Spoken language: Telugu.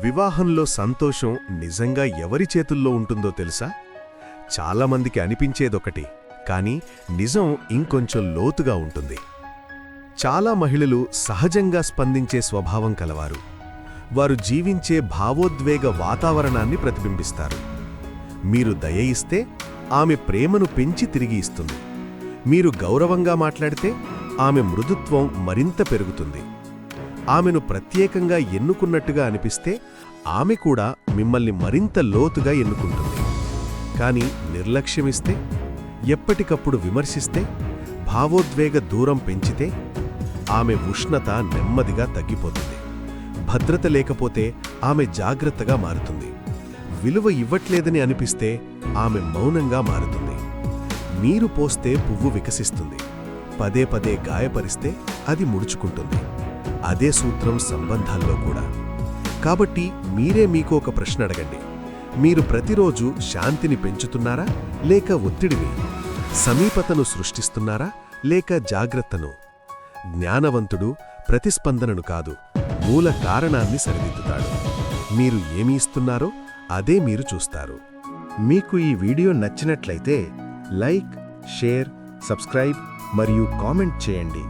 వివాహంలో సంతోషం నిజంగా ఎవరి చేతుల్లో ఉంటుందో తెలుసా? చాలామందికి అనిపించేదొకటి, కానీ నిజం ఇంకొంచెం లోతుగా ఉంటుంది. చాలా మహిళలు సహజంగా స్పందించే స్వభావం కలవారు. వారు జీవించే భావోద్వేగ వాతావరణాన్ని ప్రతిబింబిస్తారు. మీరు దయ ఇస్తే ఆమె ప్రేమను పెంచి తిరిగి ఇస్తుంది. మీరు గౌరవంగా మాట్లాడితే ఆమె మృదుత్వం మరింత పెరుగుతుంది. ఆమెను ప్రత్యేకంగా ఎన్నుకున్నట్టుగా అనిపిస్తే ఆమె కూడా మిమ్మల్ని మరింత లోతుగా ఎన్నుకుంటుంది. కానీ నిర్లక్ష్యమిస్తే, ఎప్పటికప్పుడు విమర్శిస్తే, భావోద్వేగ దూరం పెంచితే ఆమె ఉష్ణత నెమ్మదిగా తగ్గిపోతుంది. భద్రత లేకపోతే ఆమె జాగ్రత్తగా మారుతుంది. విలువ ఇవ్వట్లేదని అనిపిస్తే ఆమె మౌనంగా మారుతుంది. నీరు పోస్తే పువ్వు వికసిస్తుంది. పదే పదే గాయపరిస్తే అది ముడుచుకుంటుంది. అదే సూత్రం సంబంధాల్లో కూడా. కాబట్టి మీరే మీకు ఒక ప్రశ్న అడగండి. మీరు ప్రతిరోజు శాంతిని పెంచుతున్నారా లేక ఒత్తిడిని? సమీపతను సృష్టిస్తున్నారా లేక జాగ్రత్తను? జ్ఞానవంతుడు ప్రతిస్పందనను కాదు, మూల కారణాన్ని సరిదిద్దుతాడు. మీరు ఏమి ఇస్తున్నారో అదే మీరు చూస్తారు. మీకు ఈ వీడియో నచ్చినట్లయితే లైక్, షేర్, సబ్స్క్రైబ్ మరియు కామెంట్ చేయండి.